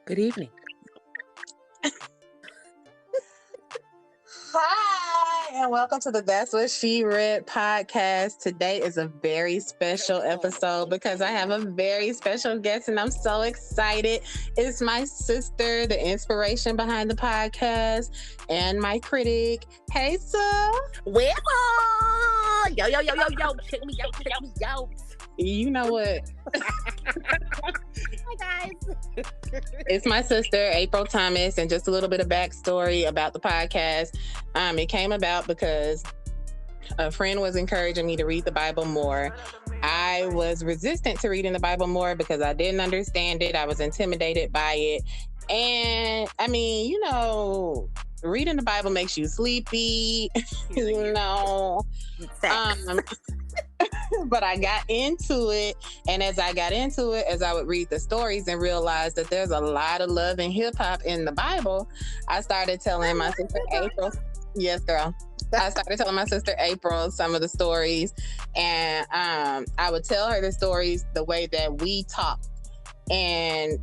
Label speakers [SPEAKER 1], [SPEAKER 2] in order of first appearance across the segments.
[SPEAKER 1] Good evening.
[SPEAKER 2] Hi, and welcome to the That's What She Read podcast. Today is a very special episode because I have a very special guest, and I'm so excited. It's my sister, the inspiration behind the podcast, and my critic. Hey, so.
[SPEAKER 1] Well, yo, check me out.
[SPEAKER 2] You know what?
[SPEAKER 1] Hi, guys.
[SPEAKER 2] It's my sister, April Thomas, and just a little bit of backstory about the podcast. It came about because a friend was encouraging me to read the Bible more. I was resistant to reading the Bible more because I didn't understand it. I was intimidated by it. And I mean, reading the Bible makes you sleepy, but I got into it. And as I got into it, as I would read the stories and realize that there's a lot of love and hip hop in the Bible, I started telling my sister April, yes, girl. I started telling my sister April some of the stories, and I would tell her the stories the way that we talk. And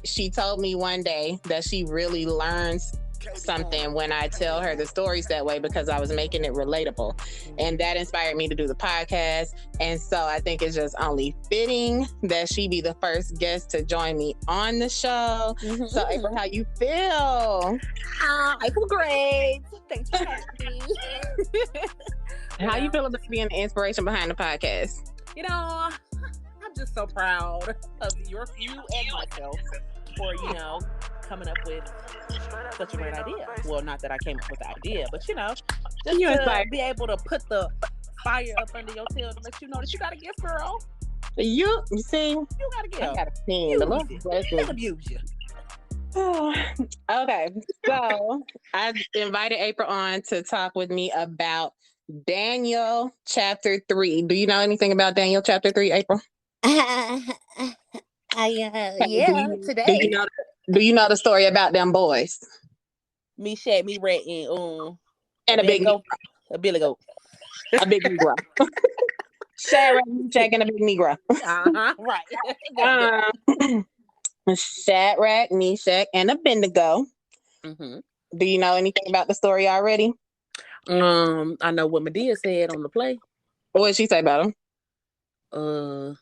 [SPEAKER 2] she told me one day that she really learns something when I tell her the stories that way because I was making it relatable, and that inspired me to do the podcast. And so I think it's just only fitting that she be the first guest to join me on the show. Mm-hmm. So April, how you feel?
[SPEAKER 1] I feel great. Thanks for having me.
[SPEAKER 2] How you feel about being the inspiration behind the podcast?
[SPEAKER 1] I'm just so proud of you and myself for coming up with such a great idea. Well, not that I came up with the idea, but just to be able to put the fire up under your tail to let you know that you got a gift, girl.
[SPEAKER 2] You see,
[SPEAKER 1] you got a gift.
[SPEAKER 2] I got a pen. The Lord bless you.
[SPEAKER 1] Abuse you.
[SPEAKER 2] Okay, so I invited April on to talk with me about Daniel chapter 3. Do you know anything about Daniel chapter 3, April?
[SPEAKER 1] Today.
[SPEAKER 2] Do you know the story about them boys?
[SPEAKER 1] Meshach, Red,
[SPEAKER 2] and a big
[SPEAKER 1] goat. A Billy Goat.
[SPEAKER 2] A big Negro. Shadrach, Meshach, and a big Negro.
[SPEAKER 1] Right.
[SPEAKER 2] Shadrach, Meshach, and Abednego.
[SPEAKER 1] Mm-hmm.
[SPEAKER 2] Do you know anything about the story already?
[SPEAKER 1] I know what Medea said on the play.
[SPEAKER 2] What did she say about him?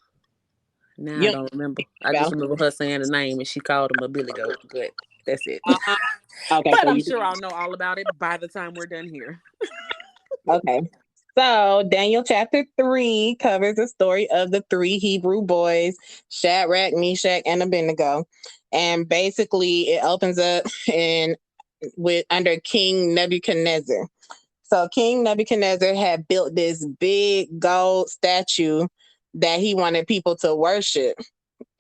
[SPEAKER 1] I don't remember. I just remember her saying the name and she called him a Billy Goat. Good. That's it.
[SPEAKER 2] Okay,
[SPEAKER 1] but I'm sure I'll know all about it by the time we're done here.
[SPEAKER 2] Okay. So Daniel chapter 3 covers the story of the 3 Hebrew boys, Shadrach, Meshach, and Abednego. And basically it opens up under King Nebuchadnezzar. So King Nebuchadnezzar had built this big gold statue that he wanted people to worship.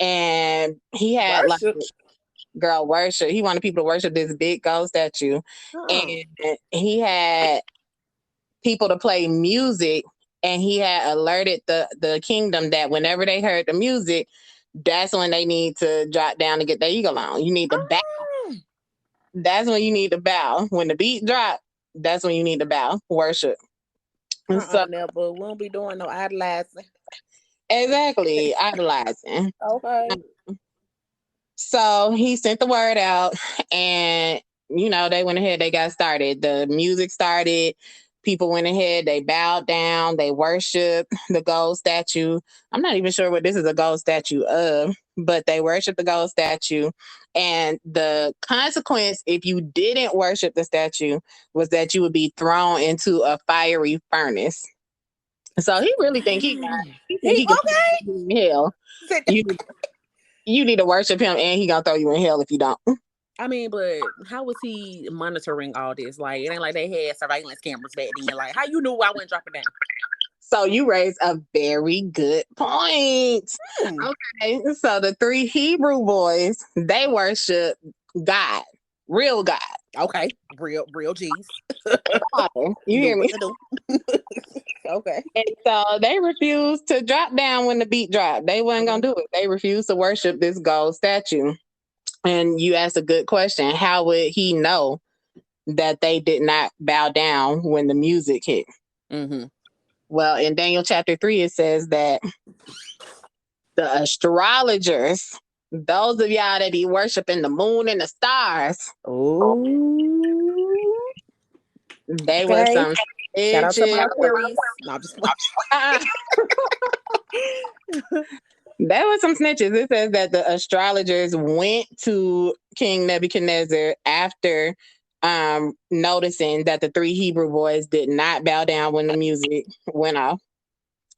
[SPEAKER 2] And he had worship. He wanted people to worship this big gold statue. Oh. And he had people to play music, and he had alerted the kingdom that whenever they heard the music, that's when they need to drop down to get their eagle on. You need to bow. That's when you need to bow. When the beat drop, that's when you need to bow. Worship.
[SPEAKER 1] So we won't be doing no idolizing.
[SPEAKER 2] Exactly. Idolizing.
[SPEAKER 1] Okay.
[SPEAKER 2] So he sent the word out, and they went ahead, they got started. The music started. People went ahead, they bowed down, they worshiped the gold statue. I'm not even sure what this is a gold statue of, but they worshiped the gold statue. And the consequence, if you didn't worship the statue, was that you would be thrown into a fiery furnace. So he really think he can put you in hell. You need to worship him, and he gonna throw you in hell if you don't.
[SPEAKER 1] I mean, but how was he monitoring all this? Like, it ain't like they had surveillance cameras back then. Like, how you knew I wouldn't drop it down?
[SPEAKER 2] So you raised a very good point. Okay, so the 3 Hebrew boys, they worship God, real God.
[SPEAKER 1] Okay, real G's.
[SPEAKER 2] You hear me?
[SPEAKER 1] Okay.
[SPEAKER 2] And so they refused to drop down when the beat dropped. They wasn't gonna do it. They refused to worship this gold statue. And you asked a good question. How would he know that they did not bow down when the music hit?
[SPEAKER 1] Mm-hmm.
[SPEAKER 2] Well, in Daniel chapter 3, it says that the astrologers Those of y'all that be worshiping the moon and the stars,
[SPEAKER 1] Oh,
[SPEAKER 2] they was
[SPEAKER 1] okay.
[SPEAKER 2] some
[SPEAKER 1] Shout out to
[SPEAKER 2] bitches.
[SPEAKER 1] my Aquarius. No, I'm just
[SPEAKER 2] There was some snitches. It says that the astrologers went to King Nebuchadnezzar after noticing that the three Hebrew boys did not bow down when the music went off.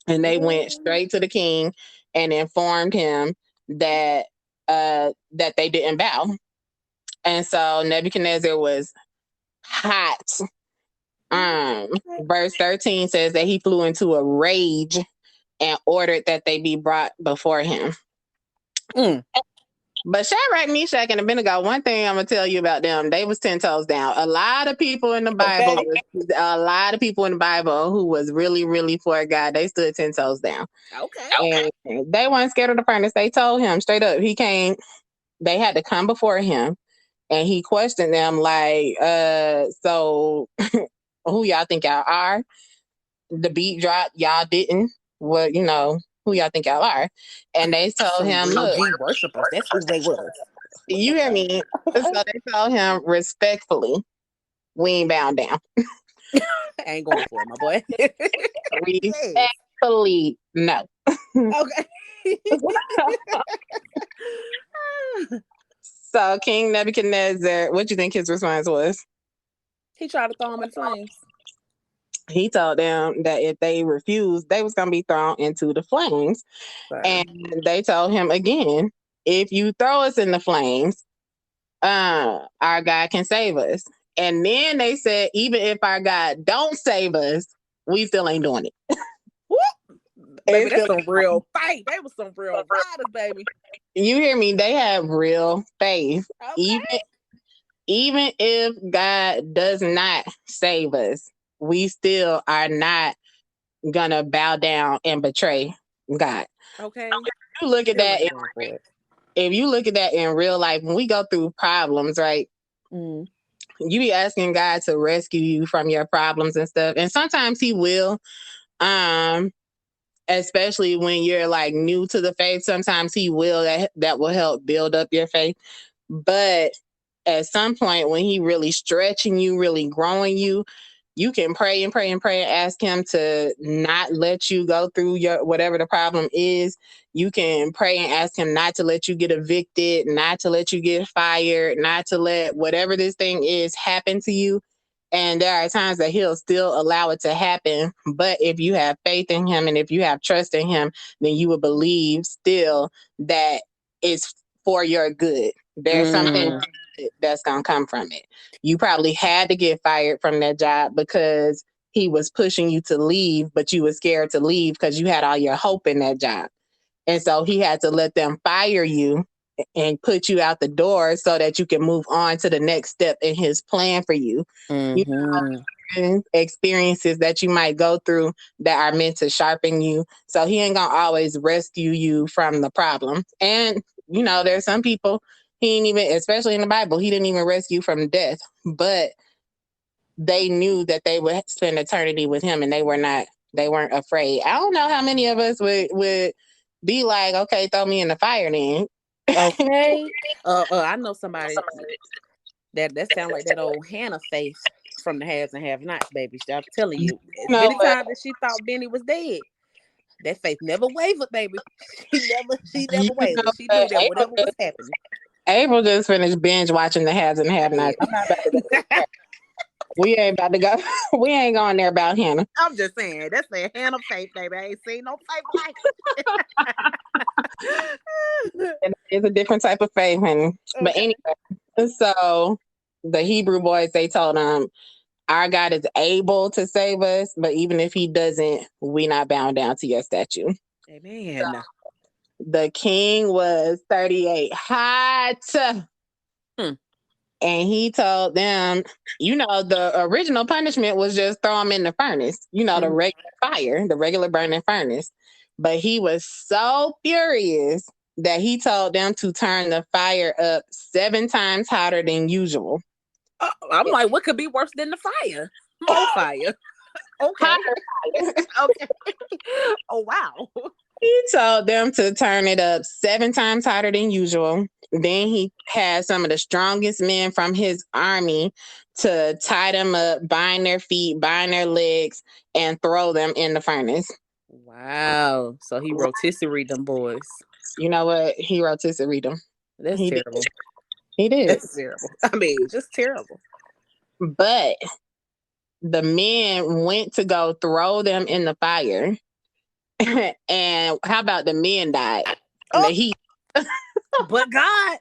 [SPEAKER 2] And they went straight to the king and informed him that that they didn't bow. And so Nebuchadnezzar was hot. Verse 13 says that he flew into a rage and ordered that they be brought before him. But Shadrach, Meshach, and Abednego, one thing I'm gonna tell you about them, they was 10 toes down. A lot of people in the Bible, who was really, really for God, they stood 10 toes down.
[SPEAKER 1] Okay.
[SPEAKER 2] And they weren't scared of the furnace. They told him straight up, they had to come before him, and he questioned them like, so who y'all think y'all are? The beat dropped, y'all didn't. Well, who y'all think y'all are? And they told him, look,
[SPEAKER 1] G worshipers, that's who they were.
[SPEAKER 2] You hear me? So they told him respectfully, we ain't bound down.
[SPEAKER 1] I ain't going for it, my boy.
[SPEAKER 2] Respectfully, no.
[SPEAKER 1] Okay.
[SPEAKER 2] So King Nebuchadnezzar, what do you think his response was?
[SPEAKER 1] He tried to throw him in flames.
[SPEAKER 2] He told them that if they refused, they was going to be thrown into the flames. And they told him again, if you throw us in the flames, our God can save us. And then they said, even if our God don't save us, we still ain't doing it.
[SPEAKER 1] Baby, that's some real fight. They was some real riders, baby.
[SPEAKER 2] You hear me? They have real faith.
[SPEAKER 1] Okay.
[SPEAKER 2] Even if God does not save us, we still are not gonna bow down and betray God.
[SPEAKER 1] Okay.
[SPEAKER 2] If you look at that, in real life, when we go through problems, right? You be asking God to rescue you from your problems and stuff, and sometimes He will. Especially when you're like new to the faith, sometimes He will. That will help build up your faith. But at some point, when He really stretching you, really growing you, you can pray and pray and pray and ask Him to not let you go through your whatever the problem is. You can pray and ask Him not to let you get evicted, not to let you get fired, not to let whatever this thing is happen to you. And there are times that He'll still allow it to happen. But if you have faith in Him and if you have trust in Him, then you will believe still that it's for your good. There's something that's going to come from it. You probably had to get fired from that job because He was pushing you to leave, but you were scared to leave because you had all your hope in that job. And so He had to let them fire you and put you out the door so that you can move on to the next step in His plan for you. You know, experiences that you might go through that are meant to sharpen you. So He ain't gonna always rescue you from the problem. And there's some people He ain't even, especially in the Bible, He didn't even rescue from death, but they knew that they would spend eternity with Him, and they weren't afraid. I don't know how many of us would be like, okay, throw me in the fire then.
[SPEAKER 1] Okay. I know somebody that sounds like that old Hannah face from the Haves and Have-Nots, baby. I'm telling you, as many times that she thought Benny was dead, that faith never wavered, baby. She never wavered. She knew that whatever was happening.
[SPEAKER 2] April just finished binge watching the Haves and Have-Nots. I'm not about to go there. We ain't about to go. We ain't going there about Hannah.
[SPEAKER 1] I'm just saying, that's the Hannah faith, baby. I ain't seen no faith like it.
[SPEAKER 2] It's a different type of faith, honey. Okay. But anyway, so the Hebrew boys, they told them, our God is able to save us, but even if He doesn't, we not bound down to your statue.
[SPEAKER 1] Amen.
[SPEAKER 2] So, the king was 38 hot. And he told them, the original punishment was just throw them in the furnace, the regular fire, the regular burning furnace. But he was so furious that he told them to turn the fire up 7 times hotter than usual.
[SPEAKER 1] I'm like, what could be worse than the fire? More fire. Okay.
[SPEAKER 2] Hotter fire.
[SPEAKER 1] Okay. Oh, wow.
[SPEAKER 2] He told them to turn it up 7 times hotter than usual. Then he had some of the strongest men from his army to tie them up, bind their feet, bind their legs, and throw them in the furnace.
[SPEAKER 1] Wow. So he rotisserie them boys.
[SPEAKER 2] You know what? He rotisserie them.
[SPEAKER 1] That's
[SPEAKER 2] He
[SPEAKER 1] terrible.
[SPEAKER 2] did. He did.
[SPEAKER 1] That's terrible. I mean, just terrible.
[SPEAKER 2] But the men went to go throw them in the fire. And how about the men died?
[SPEAKER 1] Oh.
[SPEAKER 2] The heat.
[SPEAKER 1] But God.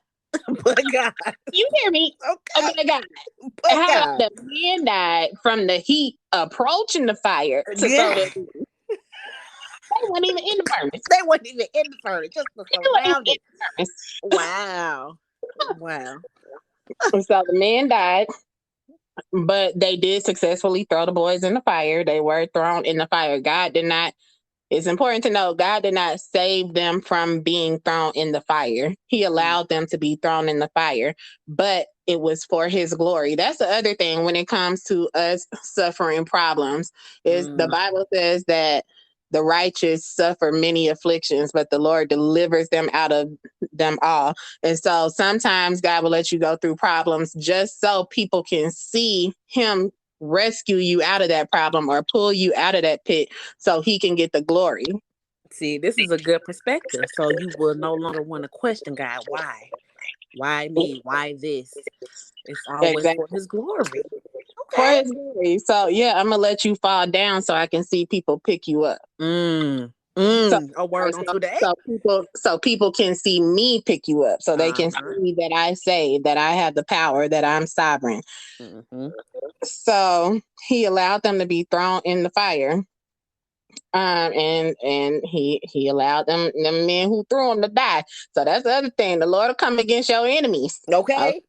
[SPEAKER 1] But God.
[SPEAKER 2] You hear me?
[SPEAKER 1] Okay.
[SPEAKER 2] But God.
[SPEAKER 1] But
[SPEAKER 2] How
[SPEAKER 1] God.
[SPEAKER 2] about the men died from the heat approaching the fire to throw them in? They weren't even in the furnace.
[SPEAKER 1] They weren't even in the furnace, just around it. Wow. Wow.
[SPEAKER 2] So the men died, but they did successfully throw the boys in the fire. They were thrown in the fire. God did not, it's important to know, God did not save them from being thrown in the fire. He allowed them to be thrown in the fire, but it was for his glory. That's the other thing when it comes to us suffering problems, is the Bible says that the righteous suffer many afflictions, but the Lord delivers them out of them all. And so sometimes God will let you go through problems just so people can see him rescue you out of that problem or pull you out of that pit so he can get the glory.
[SPEAKER 1] See, this is a good perspective. So you will no longer want to question God. Why? Why me? Why this? It's always for his glory.
[SPEAKER 2] For his glory. So yeah, I'm gonna let you fall down so I can see people pick you up.
[SPEAKER 1] A word on today.
[SPEAKER 2] So people can see me pick you up. So they can see that I say that I have the power, that I'm sovereign. So he allowed them to be thrown in the fire. And he allowed them men who threw him to die. So that's the other thing. The Lord will come against your enemies.
[SPEAKER 1] Okay.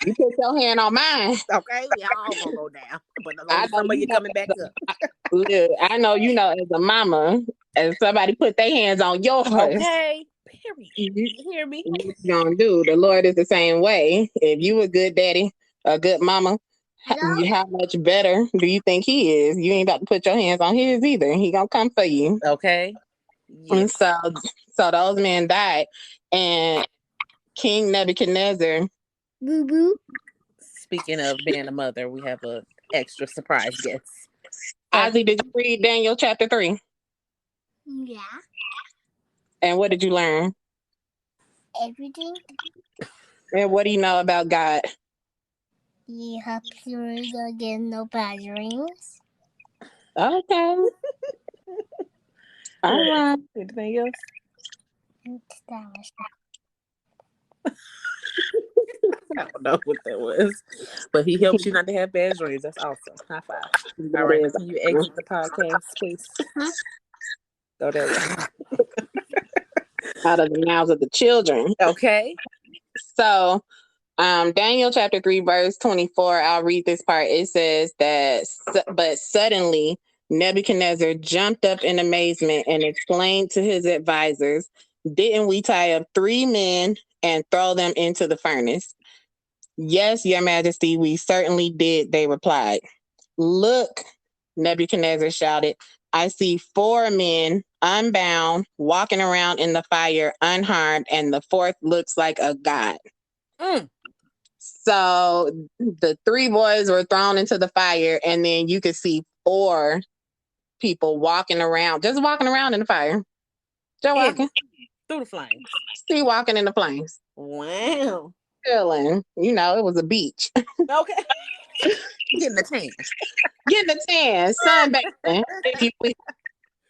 [SPEAKER 2] You put your hand on mine.
[SPEAKER 1] Okay, we all gonna go down. But as long as somebody coming back up.
[SPEAKER 2] Look, I know you know as a mama, as somebody put their hands on yours.
[SPEAKER 1] Okay. Period. You hear me?
[SPEAKER 2] What you gonna do? The Lord is the same way. If you a good daddy, a good mama, how much better do you think he is? You ain't about to put your hands on his either. He gonna come for you.
[SPEAKER 1] Okay.
[SPEAKER 2] Yes. And so those men died. And King Nebuchadnezzar.
[SPEAKER 1] Boo boo. Speaking of being a mother, we have an extra surprise guest.
[SPEAKER 2] Ozzy, did you read Daniel chapter 3?
[SPEAKER 3] Yeah.
[SPEAKER 2] And what did you learn?
[SPEAKER 3] Everything.
[SPEAKER 2] And what do you know about God?
[SPEAKER 3] He helps you to get no bad dreams.
[SPEAKER 2] Okay. All right.
[SPEAKER 1] Anything else? I don't know what that was. But he helps you not to have bad dreams. That's awesome. High five. All right. Can you exit the podcast, please? Go that way.
[SPEAKER 2] Out of the mouths of the children.
[SPEAKER 1] Okay.
[SPEAKER 2] So Daniel chapter 3, verse 24, I'll read this part. It says that, but suddenly Nebuchadnezzar jumped up in amazement and explained to his advisors, didn't we tie up 3 men and throw them into the furnace? Yes, your majesty, we certainly did, they replied. Look, Nebuchadnezzar shouted, I see 4 men unbound, walking around in the fire unharmed, and the 4th looks like a god. So the 3 boys were thrown into the fire, and then you could see 4 people walking around, just walking around in the fire. Just walking.
[SPEAKER 1] Through the flames.
[SPEAKER 2] See, walking in the flames.
[SPEAKER 1] Wow.
[SPEAKER 2] Chilling. You know, it was a beach.
[SPEAKER 1] Okay. Getting the tan.
[SPEAKER 2] Getting the tan. Sunbathing.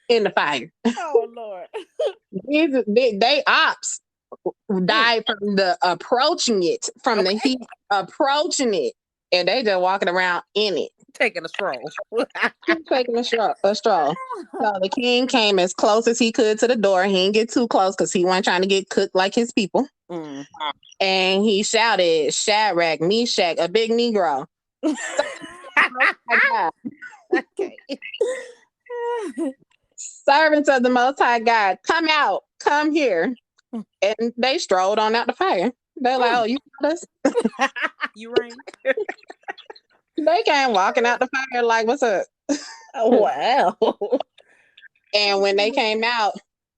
[SPEAKER 2] In the fire.
[SPEAKER 1] Oh, Lord.
[SPEAKER 2] They ops died from the approaching it, from the heat approaching it. And they just walking around in it.
[SPEAKER 1] Taking a stroll.
[SPEAKER 2] Taking a stroll. So the king came as close as he could to the door. He didn't get too close because he wasn't trying to get cooked like his people. And he shouted, Shadrach, Meshach, a big Negro.
[SPEAKER 1] Okay.
[SPEAKER 2] Servants of the Most High God, come out, come here. And they strolled on out the fire. They're like, oh, you got us?
[SPEAKER 1] You rang?
[SPEAKER 2] They came walking out the fire like, what's up?
[SPEAKER 1] Oh, wow.
[SPEAKER 2] And when they came out,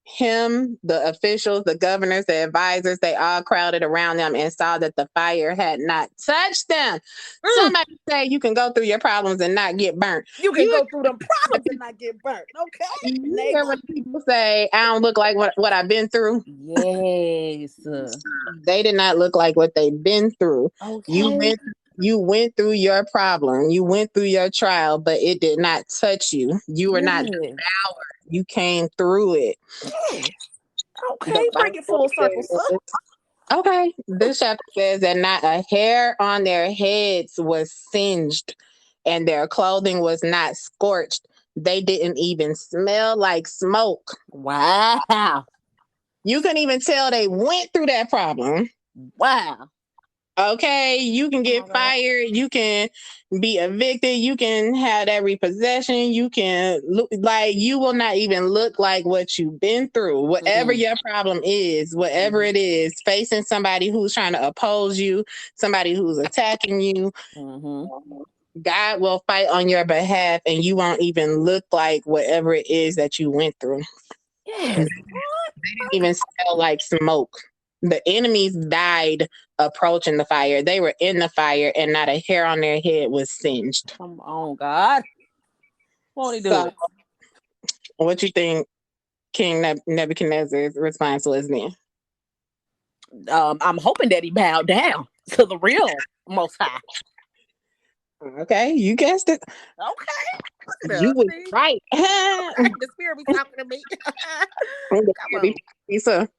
[SPEAKER 2] Him, the officials, the governors, the advisors, they all crowded around them and saw that the fire had not touched them. Somebody say you can go through your problems and not get burnt.
[SPEAKER 1] You can go through them problems and not get burnt. Okay.
[SPEAKER 2] You hear when people say, I don't look like what I've been through?
[SPEAKER 1] Yes.
[SPEAKER 2] They did not look like what they've been through.
[SPEAKER 1] Okay.
[SPEAKER 2] You went through your problem. You went through your trial, but it did not touch you. You were not devoured. You came through it.
[SPEAKER 1] Yes. Okay, bring it full circle, son.
[SPEAKER 2] Okay. This chapter says that not a hair on their heads was singed and their clothing was not scorched. They didn't even smell like smoke.
[SPEAKER 1] Wow.
[SPEAKER 2] You couldn't even tell they went through that problem.
[SPEAKER 1] Wow.
[SPEAKER 2] Okay, you can get fired, you can be evicted, you can have that repossession, you can look like you will not even look like what you've been through. Whatever your problem is, whatever it is, facing somebody who's trying to oppose you, somebody who's attacking you, God will fight on your behalf and you won't even look like whatever it is that you went through.
[SPEAKER 1] Yes.
[SPEAKER 2] They didn't even smell like smoke. The enemies died approaching the fire. They were in the fire and not a hair on their head was singed.
[SPEAKER 1] Come on, God. Won't he do it?
[SPEAKER 2] What you think King Nebuchadnezzar's response was then?
[SPEAKER 1] I'm hoping that he bowed down to the real Most High.
[SPEAKER 2] Okay, you guessed it.
[SPEAKER 1] Okay.
[SPEAKER 2] You was right.
[SPEAKER 1] The spirit be talking to me. Come on. We be talking.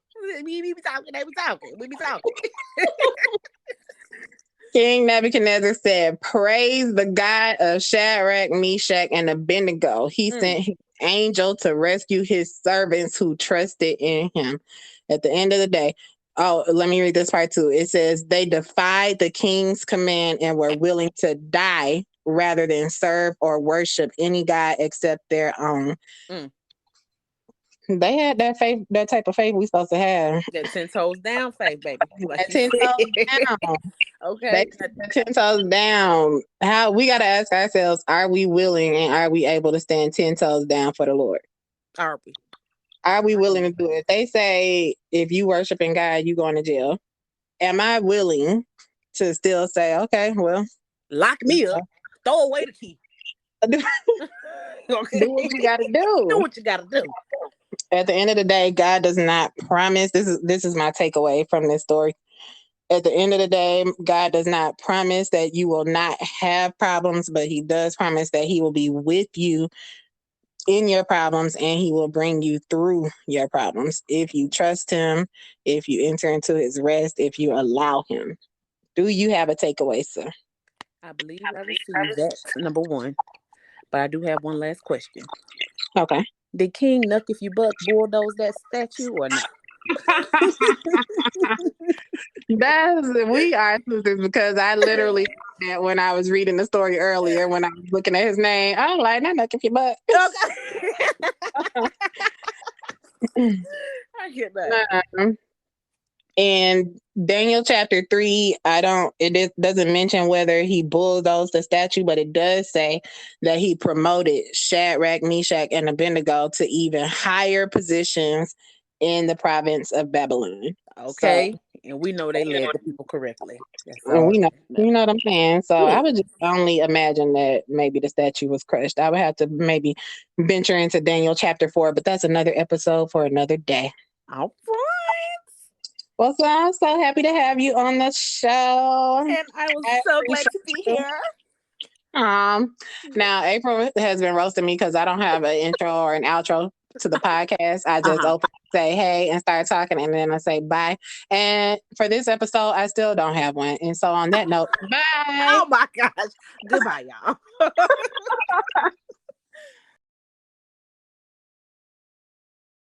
[SPEAKER 2] King Nebuchadnezzar said, praise the God of Shadrach, Meshach, and Abednego. He sent his angel to rescue his servants who trusted in him. At the end of the day, let me read this part too. It says, they defied the king's command and were willing to die rather than serve or worship any god except their own. They had that faith, that type of faith we supposed to have.
[SPEAKER 1] That 10 toes down faith, baby.
[SPEAKER 2] That 10 toes down.
[SPEAKER 1] Okay.
[SPEAKER 2] That 10 toes down. How we got to ask ourselves, are we willing and are we able to stand 10 toes down for the Lord?
[SPEAKER 1] Are we?
[SPEAKER 2] Are we willing to do it? They say if you worshiping God, you going to jail. Am I willing to still say, okay, well,
[SPEAKER 1] lock me up, throw away the key.
[SPEAKER 2] Okay. Do what you got to do.
[SPEAKER 1] Do what you got to do.
[SPEAKER 2] At the end of the day, God does not promise. This is my takeaway from this story. At the end of the day, God does not promise that you will not have problems, but he does promise that he will be with you in your problems and he will bring you through your problems if you trust him, if you enter into his rest, if you allow him. Do you have a takeaway, sir?
[SPEAKER 1] I believe I received that, number one. But I do have one last question.
[SPEAKER 2] Okay.
[SPEAKER 1] Did King Nuck If You Buck bulldoze that statue or not?
[SPEAKER 2] We are sisters because I literally when I was reading the story earlier, when I was looking at his name, I was like, not Nuck If You Buck.
[SPEAKER 1] Okay. I get that.
[SPEAKER 2] In Daniel chapter 3, it doesn't mention whether he bulldozed the statue, but it does say that he promoted Shadrach, Meshach, and Abednego to even higher positions in the province of Babylon.
[SPEAKER 1] Okay. So, and we know they led the people correctly.
[SPEAKER 2] We know what I'm saying. So I would just only imagine that maybe the statue was crushed. I would have to maybe venture into Daniel chapter 4, but that's another episode for another day.
[SPEAKER 1] All right.
[SPEAKER 2] Well, so I'm so happy to have you on the show.
[SPEAKER 1] And I was so glad to be here.
[SPEAKER 2] Now April has been roasting me because I don't have an intro or an outro to the podcast. I just open, say hey, and start talking, and then I say bye. And for this episode, I still don't have one. And so on that note, bye.
[SPEAKER 1] Oh my gosh. Goodbye, y'all.